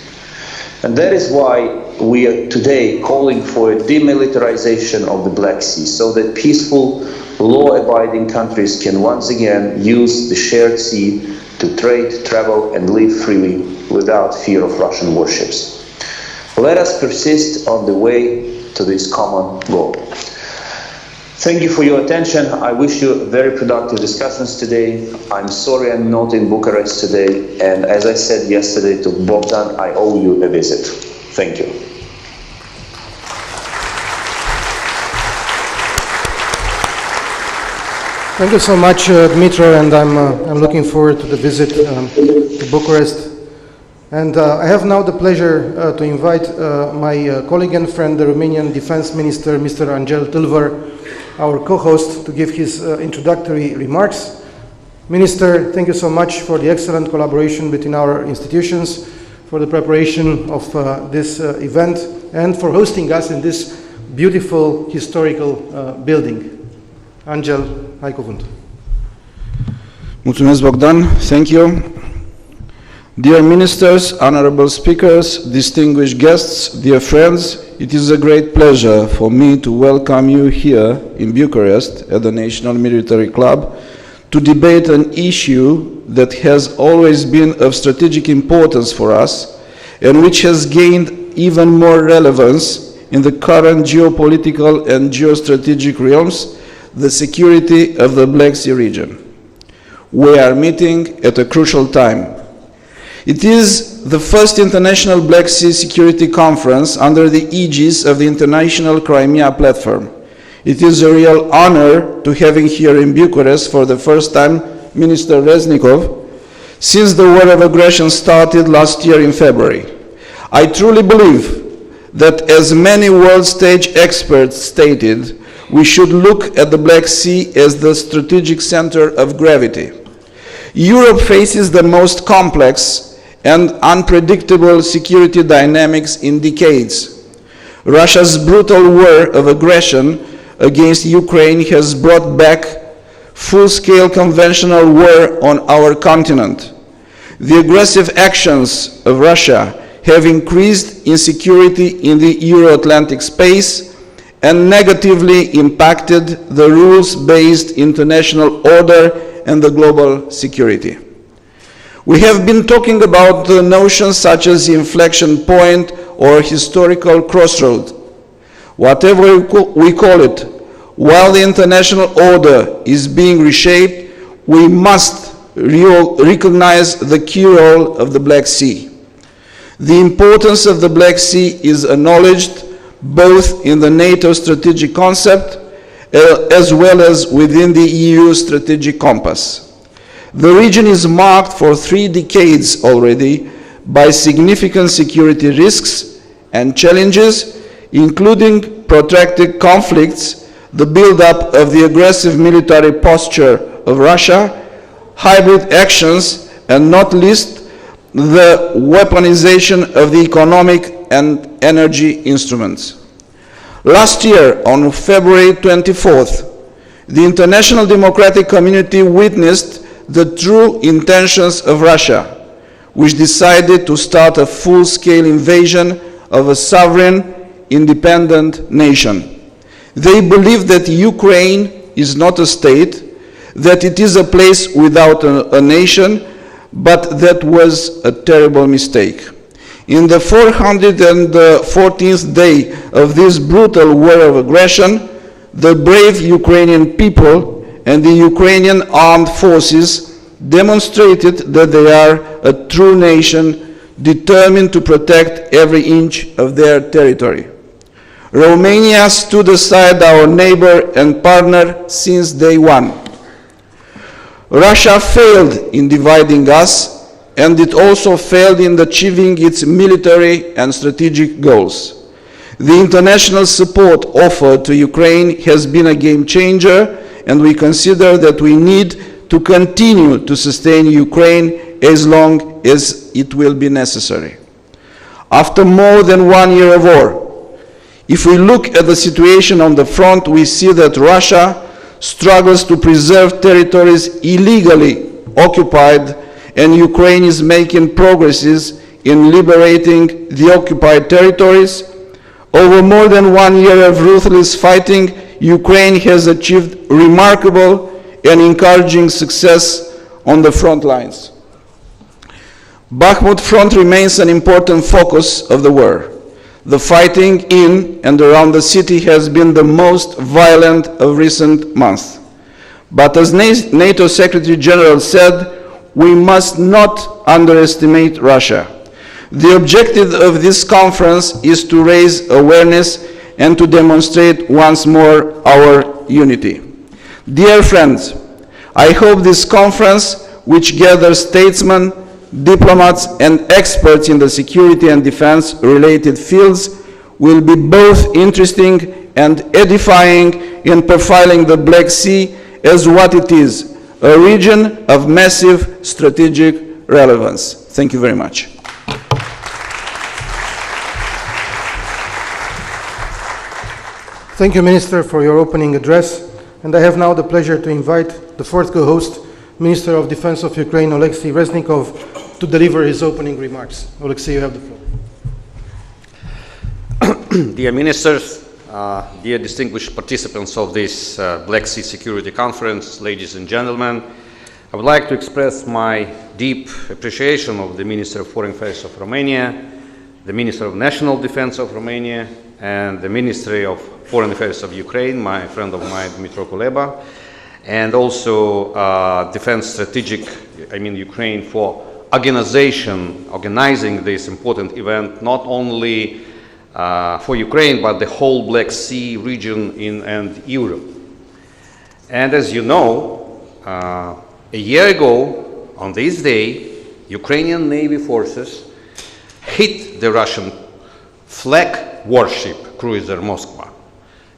Speaker 9: And that is why we are today calling for a demilitarization of the Black Sea, so that peaceful, law-abiding countries can once again use the shared sea to trade, travel, and live freely without fear of Russian warships. Let us persist on the way to this common goal. Thank you for your attention. I wish you very productive discussions today. I'm sorry I'm not in Bucharest today, and as I said yesterday to Bogdan, I owe you a visit. Thank you.
Speaker 6: Thank you so much, Dmitro, and I'm looking forward to the visit to Bucharest. And I have now the pleasure to invite my colleague and friend, the Romanian Defense Minister, Mr. Angel Tâlvăr, our co-host, to give his introductory remarks. Minister, thank you so much for the excellent collaboration between our institutions, for the preparation of this event, and for hosting us in this beautiful historical building. Angel, ai cuvântul.
Speaker 10: Mulțumesc, Bogdan. Thank you. Dear ministers, honorable speakers, distinguished guests, dear friends, it is a great pleasure for me to welcome you here in Bucharest at the National Military Club to debate an issue that has always been of strategic importance for us and which has gained even more relevance in the current geopolitical and geostrategic realms, the security of the Black Sea region. We are meeting at a crucial time. It is the first International Black Sea Security Conference under the aegis of the International Crimea Platform. It is a real honor to having here in Bucharest for the first time Minister Reznikov since the war of aggression started last year in February. I truly believe that, as many world stage experts stated, we should look at the Black Sea as the strategic center of gravity. Europe faces the most complex and unpredictable security dynamics in decades. Russia's brutal war of aggression against Ukraine has brought back full-scale conventional war on our continent. The aggressive actions of Russia have increased insecurity in the Euro-Atlantic space and negatively impacted the rules-based international order and the global security. We have been talking about the notions such as inflection point or historical crossroad. Whatever we call it, while the international order is being reshaped, we must recognize the key role of the Black Sea. The importance of the Black Sea is acknowledged both in the NATO strategic concept as well as within the EU strategic compass. The region is marked for 3 decades already by significant security risks and challenges, including protracted conflicts, the build-up of the aggressive military posture of Russia, hybrid actions, and not least, the weaponization of the economic and energy instruments. Last year, on February 24th, the international democratic community witnessed the true intentions of Russia, which decided to start a full-scale invasion of a sovereign, independent nation. They believe that Ukraine is not a state, that it is a place without a nation, but that was a terrible mistake. In the 414th day of this brutal war of aggression, the brave Ukrainian people and the Ukrainian armed forces demonstrated that they are a true nation determined to protect every inch of their territory. Romania stood aside our neighbor and partner since day one. Russia failed in dividing us, and it also failed in achieving its military and strategic goals. The international support offered to Ukraine has been a game changer, and we consider that we need to continue to sustain Ukraine as long as it will be necessary. After more than 1 year of war, if we look at the situation on the front, we see that Russia struggles to preserve territories illegally occupied, and Ukraine is making progresses in liberating the occupied territories. Over more than 1 year of ruthless fighting, Ukraine has achieved remarkable and encouraging success on the front lines. Bakhmut front remains an important focus of the war. The fighting in and around the city has been the most violent of recent months. But as NATO Secretary General said, we must not underestimate Russia. The objective of this conference is to raise awareness and to demonstrate once more our unity. Dear friends, I hope this conference, which gathers statesmen, diplomats, and experts in the security and defense-related fields, will be both interesting and edifying in profiling the Black Sea as what it is, a region of massive strategic relevance. Thank you very much.
Speaker 6: Thank you, Minister, for your opening address. And I have now the pleasure to invite the fourth co-host, Minister of Defense of Ukraine, Oleksiy Reznikov, to deliver his opening remarks. Oleksiy, you have the floor.
Speaker 11: Dear ministers, dear distinguished participants of this Black Sea Security Conference, ladies and gentlemen, I would like to express my deep appreciation of the Minister of Foreign Affairs of Romania, the Minister of National Defense of Romania, and the Ministry of Foreign Affairs of Ukraine, my friend of mine, Dmytro Kuleba, and also Defense Strategic, Ukraine, for organizing this important event, not only for Ukraine, but the whole Black Sea region and Europe. And as you know, a year ago, on this day, Ukrainian Navy forces hit the Russian flag warship cruiser Moskva,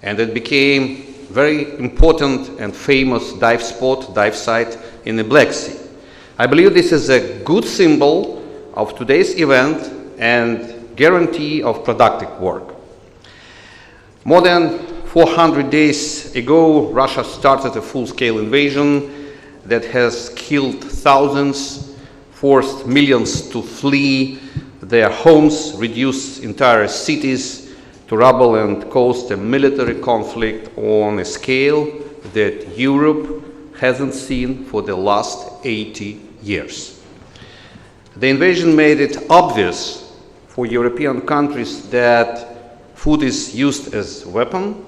Speaker 11: and it became very important and famous dive site in the Black Sea. I believe this is a good symbol of today's event and guarantee of productive work. More than 400 days ago, Russia started a full-scale invasion that has killed thousands, forced millions to flee their homes, reduced entire cities to rubble, and caused a military conflict on a scale that Europe hasn't seen for the last 80 years. The invasion made it obvious for European countries that food is used as a weapon,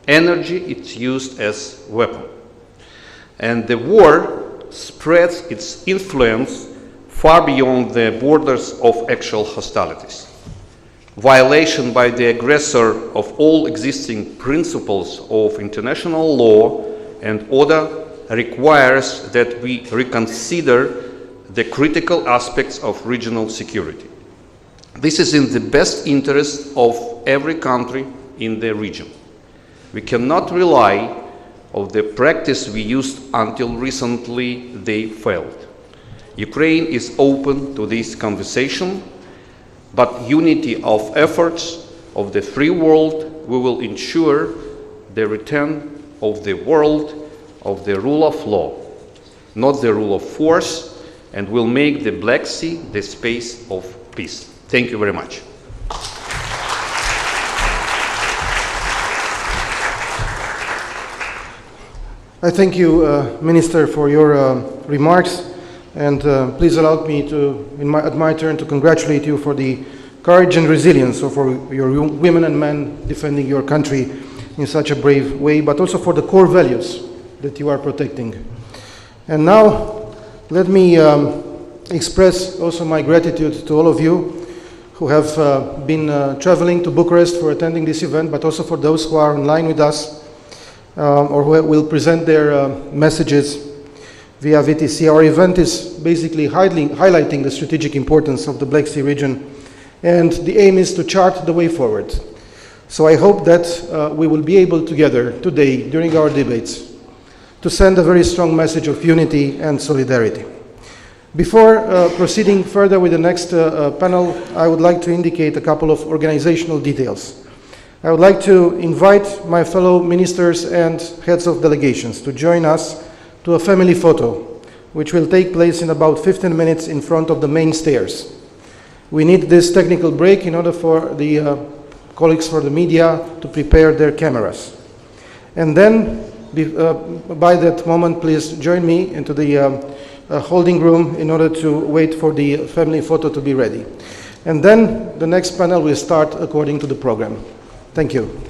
Speaker 11: energy is used as a weapon. And the war spreads its influence far beyond the borders of actual hostilities. Violation by the aggressor of all existing principles of international law and order requires that we reconsider the critical aspects of regional security. This is in the best interest of every country in the region. We cannot rely on the practice we used until recently they failed. Ukraine is open to this conversation. but unity of efforts of the free world, we will ensure the return of the world of the rule of law, not the rule of force, and will make the Black Sea the space of peace. Thank you very much.
Speaker 6: I thank you, Minister, for your remarks, and please allow me to, at my turn, to congratulate you for the courage and resilience of your women and men defending your country in such a brave way, but also for the core values that you are protecting. And now, let me express also my gratitude to all of you who have been traveling to Bucharest for attending this event, but also for those who are online with us or who will present their messages via VTC. Our event is basically highlighting the strategic importance of the Black Sea region, and the aim is to chart the way forward. So I hope that we will be able together today, during our debates, to send a very strong message of unity and solidarity. Before proceeding further with the next panel, I would like to indicate a couple of organizational details. I would like to invite my fellow ministers and heads of delegations to join us to a family photo, which will take place in about 15 minutes in front of the main stairs. We need this technical break in order for the colleagues for the media to prepare their cameras. And then, by that moment, please join me into the holding room in order to wait for the family photo to be ready. And then the next panel will start according to the program. Thank you.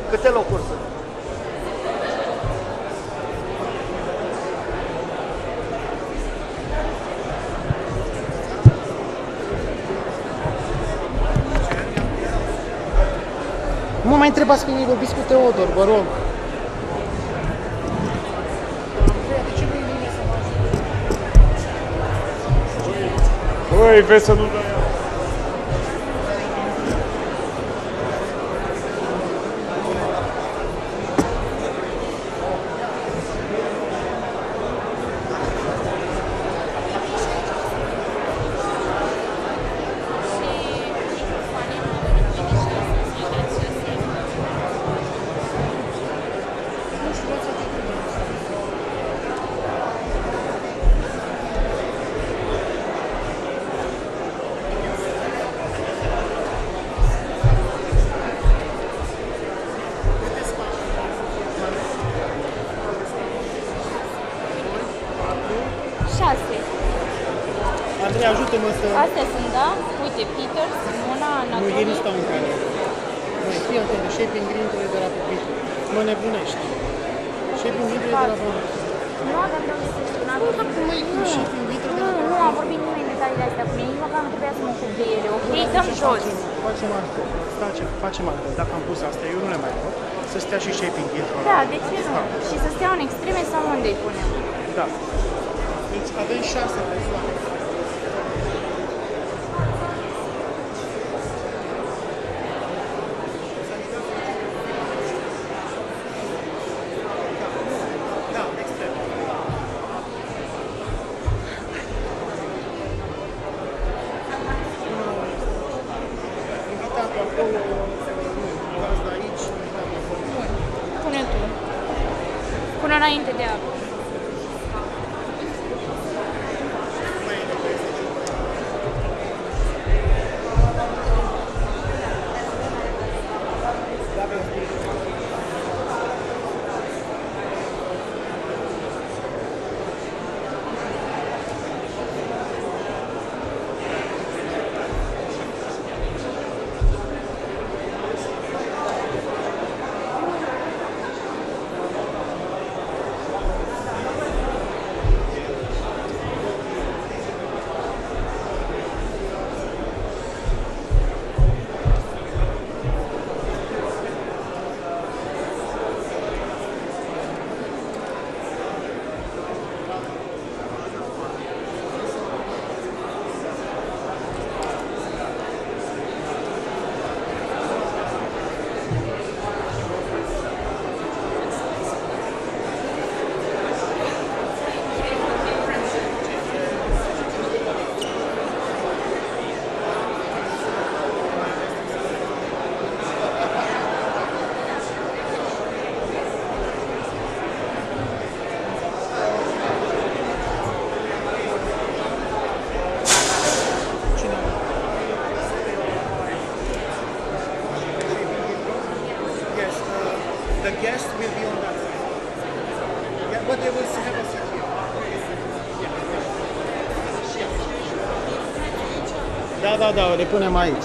Speaker 6: Câte locuri sunt? Nu mă mai întrebați că vorbiți cu Teodor, vă rog.
Speaker 2: Băi, vezi să nu dai.
Speaker 6: Andrei, ajută-mă să...
Speaker 12: Astea sunt, da? Uite, Peter, Simona, Anatolie...
Speaker 6: Nu, ei nu stau în care. Băi, fii atent, de shaping green-urile de la pupitre. Mă nebunești. Shaping green-urile de la pupitre.
Speaker 12: Nu avem de unde să știu, n-am vorbit.
Speaker 6: Nu, shaping green-urile de la pupitre.
Speaker 12: Nu am vorbit nimeni în detaliile astea cu mine, nici măcar nu trebuia să mă ocup de ele, ok? Dăm jos.
Speaker 6: Facem asta. Facem asta. Dacă am pus astea, eu nu le mai pot. Să stea și shaping green-ul.
Speaker 12: Da, de ce nu? Și să stea în extreme sau unde îi punem?
Speaker 6: Da. Deci avem 6 persoane.
Speaker 12: Pune tu. Pune înainte de apă. The guest will be on that side. Yeah, but they will have a seat here. Da, le punem aici.